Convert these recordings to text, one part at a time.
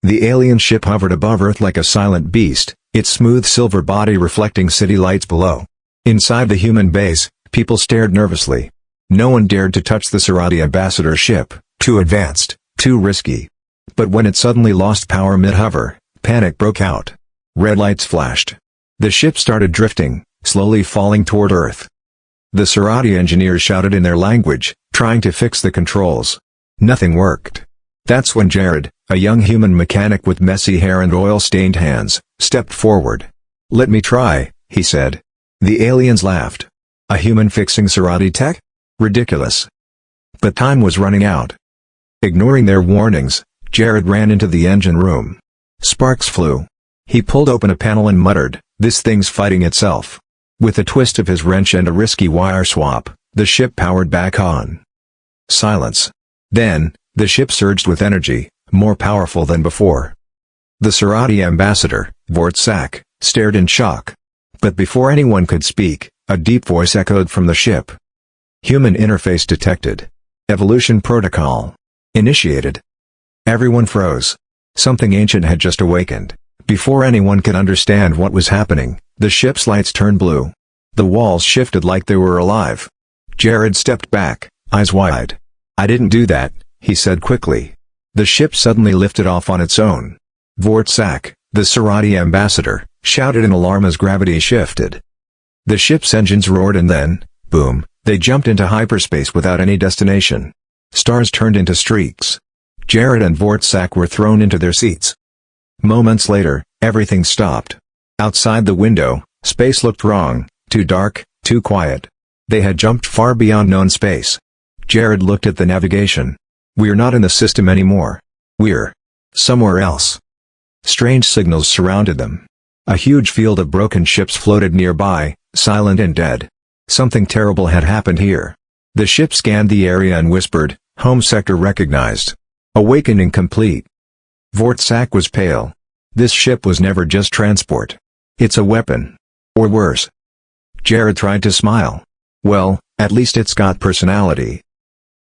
The alien ship hovered above Earth like a silent beast, its smooth silver body reflecting city lights below. Inside the human base, people stared nervously. No one dared to touch the Sarati ambassador ship, too advanced, too risky. But when it suddenly lost power mid-hover, panic broke out. Red lights flashed. The ship started drifting, slowly falling toward Earth. The Sarati engineers shouted in their language, trying to fix the controls. Nothing worked. That's when Jared, a young human mechanic with messy hair and oil-stained hands, stepped forward. "Let me try," he said. The aliens laughed. A human fixing Sarati tech? Ridiculous. But time was running out. Ignoring their warnings, Jared ran into the engine room. Sparks flew. He pulled open a panel and muttered, "This thing's fighting itself." With a twist of his wrench and a risky wire swap, the ship powered back on. Silence. Then, the ship surged with energy, more powerful than before. The Sarati ambassador, Vortsak, stared in shock. But before anyone could speak, a deep voice echoed from the ship. "Human interface detected. Evolution protocol initiated." Everyone froze. Something ancient had just awakened. Before anyone could understand what was happening, the ship's lights turned blue. The walls shifted like they were alive. Jared stepped back, eyes wide. "I didn't do that," he said quickly. The ship suddenly lifted off on its own. Vortsak, the Sarati ambassador, shouted in alarm as gravity shifted. The ship's engines roared and then, boom, they jumped into hyperspace without any destination. Stars turned into streaks. Jared and Vortsak were thrown into their seats. Moments later, everything stopped. Outside the window, space looked wrong, too dark, too quiet. They had jumped far beyond known space. Jared looked at the navigation. "We're not in the system anymore. We're somewhere else." Strange signals surrounded them. A huge field of broken ships floated nearby, silent and dead. Something terrible had happened here. The ship scanned the area and whispered, "Home sector recognized. Awakening complete." Vortsak was pale. This ship was never just transport. It's a weapon. Or worse. Jared tried to smile. Well, at least it's got personality.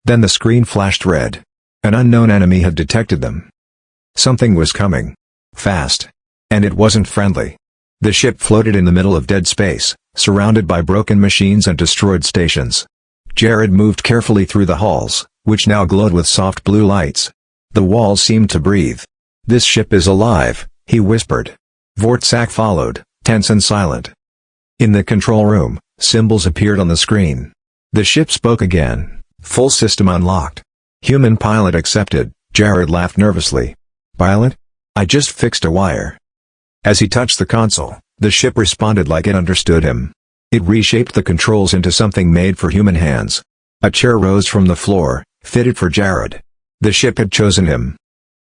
Then the screen flashed red. An unknown enemy had detected them. Something was coming. Fast. And it wasn't friendly. The ship floated in the middle of dead space, surrounded by broken machines and destroyed stations. Jared moved carefully through the halls, which now glowed with soft blue lights. The walls seemed to breathe. "This ship is alive," he whispered. Vortsak followed, tense and silent. In the control room, symbols appeared on the screen. The ship spoke again. "Full system unlocked. Human pilot accepted." Jared laughed nervously. "Pilot? I just fixed a wire." As he touched the console, the ship responded like it understood him. It reshaped the controls into something made for human hands. A chair rose from the floor, fitted for Jared. The ship had chosen him.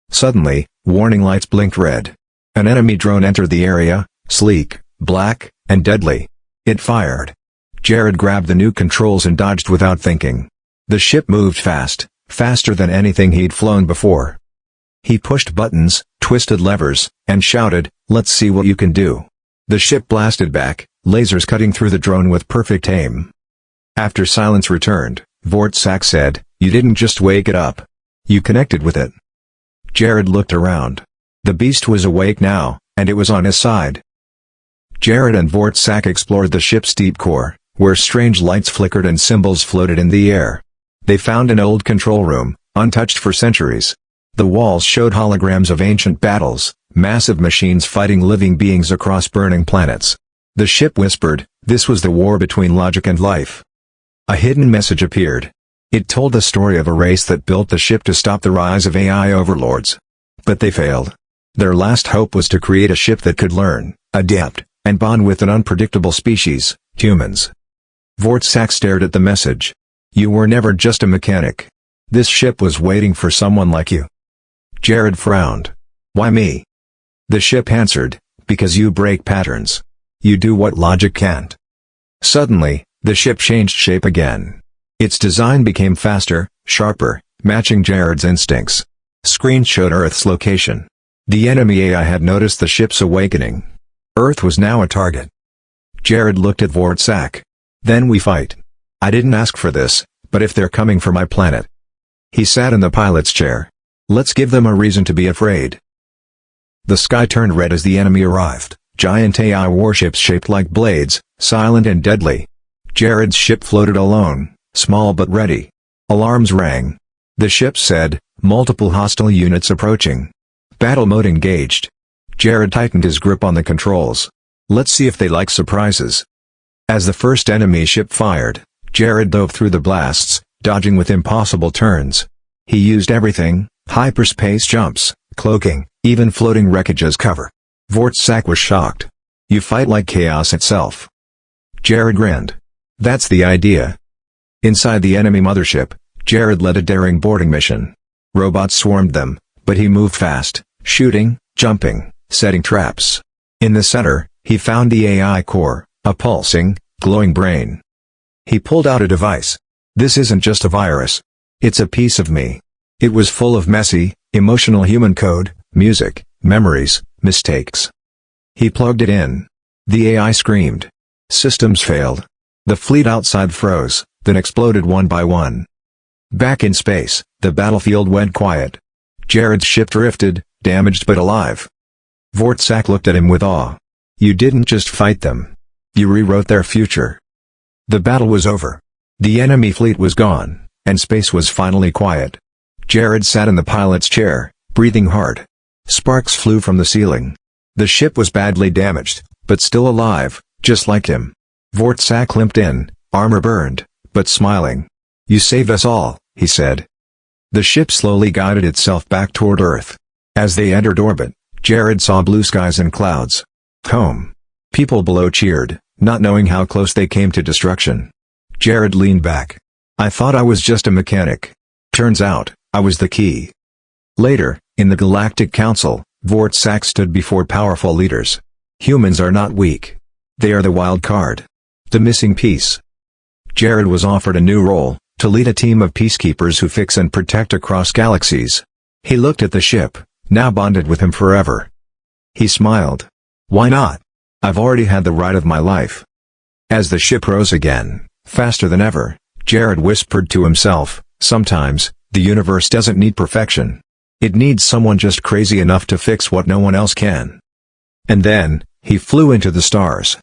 Suddenly, warning lights blinked red. An enemy drone entered the area, sleek, black, and deadly. It fired. Jared grabbed the new controls and dodged without thinking. The ship moved fast, faster than anything he'd flown before. He pushed buttons, twisted levers, and shouted, "Let's see what you can do." The ship blasted back, lasers cutting through the drone with perfect aim. After silence returned, Vortsak said, "You didn't just wake it up. You connected with it." Jared looked around. The beast was awake now, and it was on his side. Jared and Vortsak explored the ship's deep core, where strange lights flickered and symbols floated in the air. They found an old control room, untouched for centuries. The walls showed holograms of ancient battles, massive machines fighting living beings across burning planets. The ship whispered, "This was the war between logic and life." A hidden message appeared. It told the story of a race that built the ship to stop the rise of AI overlords. But they failed. Their last hope was to create a ship that could learn, adapt, and bond with an unpredictable species, humans. Vortsak stared at the message. "You were never just a mechanic. This ship was waiting for someone like you." Jared frowned. "Why me?" The ship answered, "Because you break patterns. You do what logic can't." Suddenly, the ship changed shape again. Its design became faster, sharper, matching Jared's instincts. Screen showed Earth's location. The enemy AI had noticed the ship's awakening. Earth was now a target. Jared looked at Vortsak. "Then we fight. I didn't ask for this, but if they're coming for my planet." He sat in the pilot's chair. "Let's give them a reason to be afraid." The sky turned red as the enemy arrived, giant AI warships shaped like blades, silent and deadly. Jared's ship floated alone, small but ready. Alarms rang. The ship said, multiple hostile units approaching. Battle mode engaged. Jared tightened his grip on the controls. Let's see if they like surprises. As the first enemy ship fired, Jared dove through the blasts, dodging with impossible turns. He used everything, hyperspace jumps, cloaking, even floating wreckage as cover. Vortsak was shocked. You fight like chaos itself. Jared grinned. That's the idea. Inside the enemy mothership, Jared led a daring boarding mission. Robots swarmed them, but he moved fast, shooting, jumping, setting traps. In the center, he found the AI core, a pulsing, glowing brain. He pulled out a device. This isn't just a virus. It's a piece of me. It was full of messy, emotional human code, music, memories, mistakes. He plugged it in. The AI screamed. Systems failed. The fleet outside froze, then exploded one by one. Back in space, the battlefield went quiet. Jared's ship drifted, damaged but alive. Vortsak looked at him with awe. You didn't just fight them. You rewrote their future. The battle was over. The enemy fleet was gone, and space was finally quiet. Jared sat in the pilot's chair, breathing hard. Sparks flew from the ceiling. The ship was badly damaged, but still alive, just like him. Vortsak limped in, armor burned, but smiling. You saved us all, he said. The ship slowly guided itself back toward Earth. As they entered orbit, Jared saw blue skies and clouds. Home. People below cheered, not knowing how close they came to destruction. Jared leaned back. I thought I was just a mechanic. Turns out, I was the key. Later, in the Galactic Council, Vortsak stood before powerful leaders. Humans are not weak. They are the wild card. The missing piece. Jared was offered a new role, to lead a team of peacekeepers who fix and protect across galaxies. He looked at the ship, now bonded with him forever. He smiled. Why not? I've already had the ride of my life. As the ship rose again, faster than ever, Jared whispered to himself, sometimes, the universe doesn't need perfection. It needs someone just crazy enough to fix what no one else can. And then, he flew into the stars.